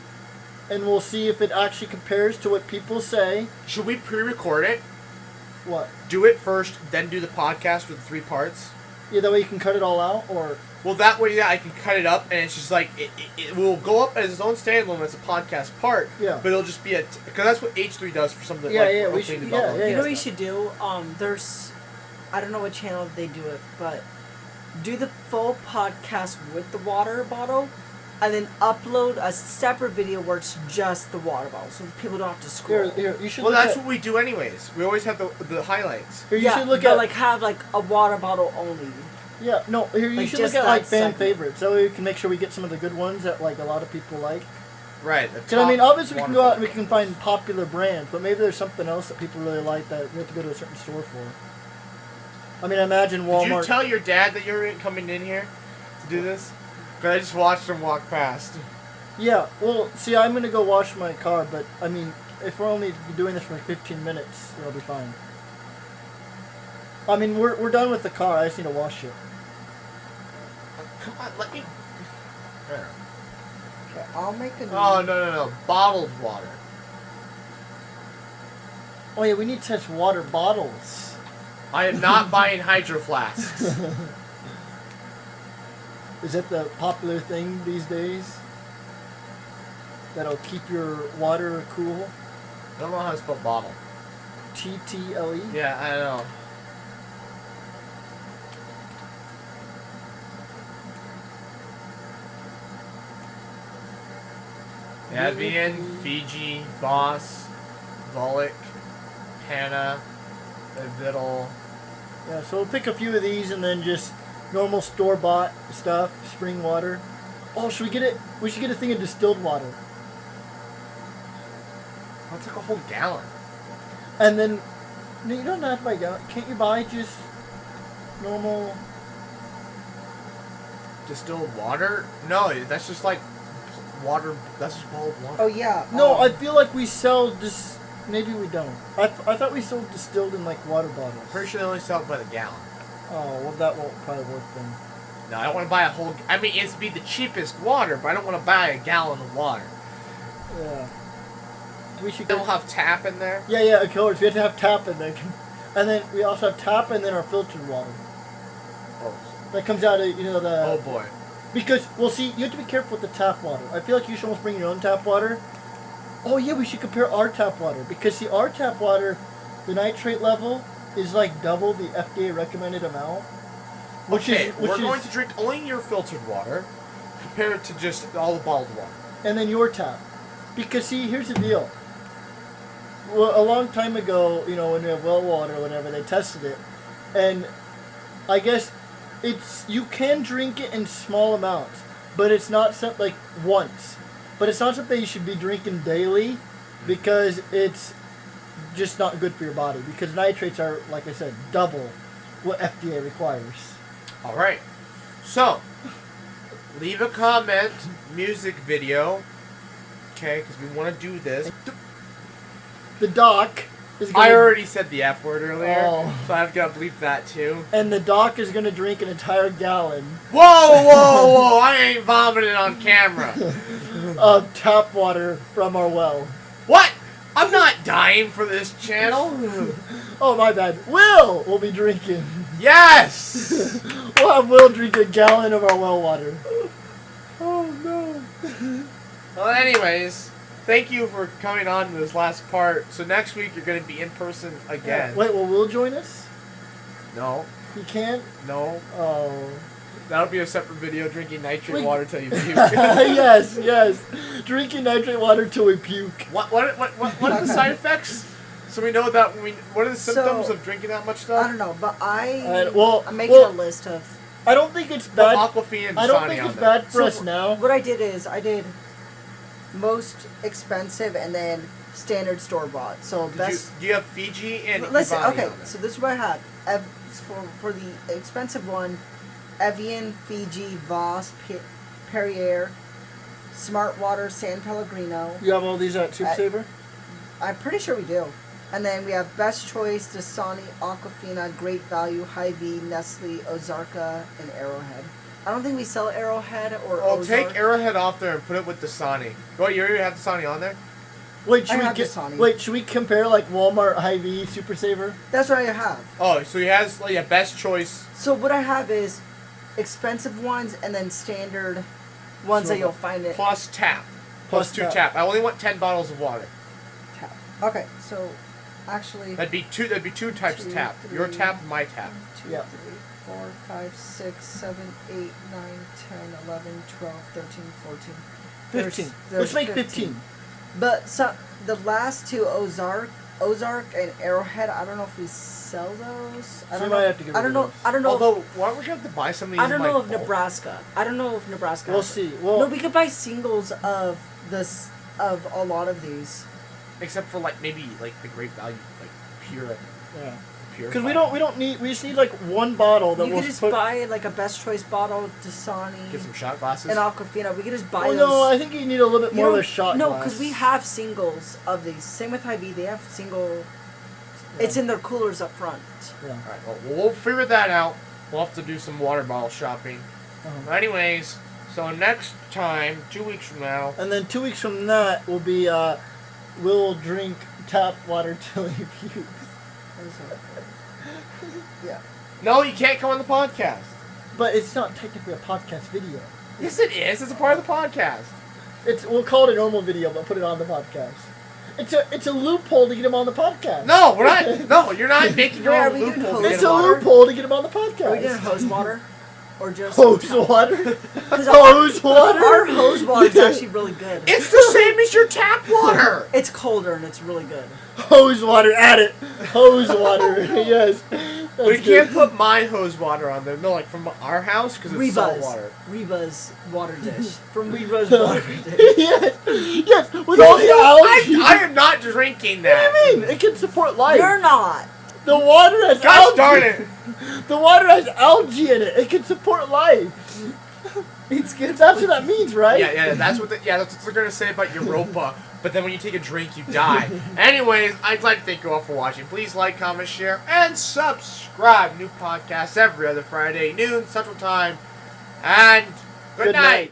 and we'll see if it actually compares to what people say. Should we pre-record it? What? Do it first, then do the podcast with 3 parts? Yeah, that way you can cut it all out, or Well, that way, yeah, I can cut it up, and it's just like, it will go up as its own standalone as a podcast part, Yeah. but it'll just be because that's what H3 does for something Yeah, like yeah, we opening should- the yeah, bottle. yeah, You know what yeah. you should do? There's, I don't know what channel they do it, but do the full podcast with the water bottle, and then upload a separate video where it's just the water bottle, so people don't have to scroll. here you should. Well, look that's at, what we do anyways. We always have the highlights. here you yeah, should look but at like have like a water bottle only. Yeah, no, here you like, should look just at like that fan segment. favorites. That way we can make sure we get some of the good ones that like a lot of people like. Right. Because I mean, obviously we can go out and we can find popular brands, but maybe there's something else that people really like that we have to go to a certain store for. I mean, I imagine Walmart. Did you tell your dad that you're coming in here to do this? Because I just watched him walk past. Yeah, well, see, I'm gonna go wash my car, but I mean, if we're only doing this for like 15 minutes, it'll be fine. I mean, we're done with the car. I just need to wash it. Come on, let me. There. Okay, I'll make a. Oh no! Bottled water. Oh yeah, we need to test water bottles. I am not buying hydro flasks. Is that the popular thing these days? That'll keep your water cool. I don't know how to spell bottle. TTLE. Yeah, I know. Avian, Fiji, Voss, Volek, Hannah, Vittel. Yeah, so we'll pick a few of these and then just normal store-bought stuff, spring water. Oh, should we get it? We should get a thing of distilled water. That's like a whole gallon. And then, no, you don't have to buy gallon. Can't you buy just normal? Distilled water? No, that's just like water. That's just bottled water. Oh yeah. No, I feel like we sell this. Maybe we don't. I thought we sold distilled in like water bottles. Pretty sure they only sell it by the gallon. Oh, well, that won't probably work then. No, I don't want to buy a whole. I mean, it's be the cheapest water, but I don't want to buy a gallon of water. Yeah. We should They'll go. have tap in there. Yeah, of course. We have to have tap in there. And then we also have tap and then our filtered water. Oh, That comes out of, you know, the... oh boy. Because, well, see, you have to be careful with the tap water. I feel like you should almost bring your own tap water. Oh, yeah, we should compare our tap water. Because, see, our tap water, the nitrate level is like double the FDA recommended amount. Okay, we're going to drink only your filtered water compared to just all the bottled water. And then your tap. Because, see, here's the deal. Well, a long time ago, you know, when we have well water or whatever, they tested it. And I guess it's, you can drink it in small amounts, but it's not something like once. But it's not something you should be drinking daily because it's just not good for your body. Because nitrates are, like I said, double what FDA requires. All right. So, leave a comment, music video. Okay, because we want to do this. The doc is I gonna, already said the F word earlier, Oh. so I've got to bleep that too. and the doc is going to drink an entire gallon Whoa! I ain't vomiting on camera. of tap water from our well. What? I'm not dying for this channel. Oh, my bad. We'll be drinking. Yes! We'll have Will drink a gallon of our well water. Oh, no. Well, anyways, thank you for coming on to this last part. So next week you're going to be in person again. Wait, will Will join us? No, He can't? no. Oh. That'll be a separate video, drinking nitrate Wait. water till you puke. yes. Drinking nitrate water till we puke. What are the side effects? So we know that what are the symptoms So, of drinking that much I stuff? don't know, but Well, I'm making a list of. I don't think it's Put bad. Aquafina and I don't Dasani think on it's there. bad for us now. What I did is I did most expensive and then standard store bought. So best. Do you have Fiji and Listen, Ivani okay. on there? So this is what I had. For the expensive one, Evian, Fiji, Voss, Perrier, Smart Water, San Pellegrino. You have all these at Super Saver? I'm pretty sure we do. And then we have Best Choice, Dasani, Aquafina, Great Value, Hy-Vee, Nestle, Ozarka, and Arrowhead. I don't think we sell Arrowhead or Ozark. Take Arrowhead off there and put it with Dasani. What, you already have Dasani on there? Wait, I have Dasani. Wait, should we compare like Walmart, Hy-Vee, Super Saver? That's what I have. Oh, so he has Best Choice. So what I have is expensive ones and then standard ones that you'll find it. Plus tap. Plus 2 tap. tap. I only want 10 bottles of water. Tap. Okay, so actually. That'd be two types of tap. Your tap, my tap. 1, 2, Yeah. 3, 4, 5, 6, 7, 8, 9, 10, 11, 12, 13, 14. 15. There's Let's make 15. But the last two, Ozark and Arrowhead, I don't know if we sell those. I So don't we know. might have to get I don't rid know. of I don't know. Although, why don't we have to buy some of these? I don't in, know like, if bulk? Nebraska. I don't know if Nebraska. We'll has it. see. Well, No, we could buy singles of this of a lot of these. Except for maybe the Great Value, pure. yeah. Pure. Because we don't need. We just need like one bottle that You we'll could just put. buy like a Best Choice bottle, Dasani, Get some shot glasses. and Aquafina. We could just buy Oh those. no, I think you need a little bit You more of don't- a shot No, glass. because we have singles of these. Same with Hy-Vee, they have single. It's in their coolers up front. Yeah. All right. Well, we'll figure that out. We'll have to do some water bottle shopping. Uh-huh. Anyways, so next time, 2 weeks from now. And then 2 weeks from that will be we'll drink tap water till he pukes. Yeah. No, you can't come on the podcast. But it's not technically a podcast video. Yes, it is. It's a part of the podcast. We'll call it a normal video, but put it on the podcast. It's a loophole to get him on the podcast. No, we're not. No, you're not making your Wait, are own we doing loophole. hose to It's get a him on. loophole to get him on the podcast. Are we doing hose water? Or just Hose water? Because Hose water? our hose water is actually really good. It's the same as your tap water. It's colder and it's really good. Hose water, add it. Hose water, yes. That's We good. can't put my hose water on there. No, from our house because it's salt water. Reba's water dish. From Reba's water dish. yes, yes, with all the algae. I am not drinking that. What do you mean? It can support life. You're not. The water has Gosh algae. darn it. The water has algae in it. It can support life. It's good. That's what that means, right? Yeah, that's what they're gonna say about Europa. But then when you take a drink, you die. Anyways, I'd like to thank you all for watching. Please like, comment, share, and subscribe. New podcasts every other Friday, noon Central Time. And good night.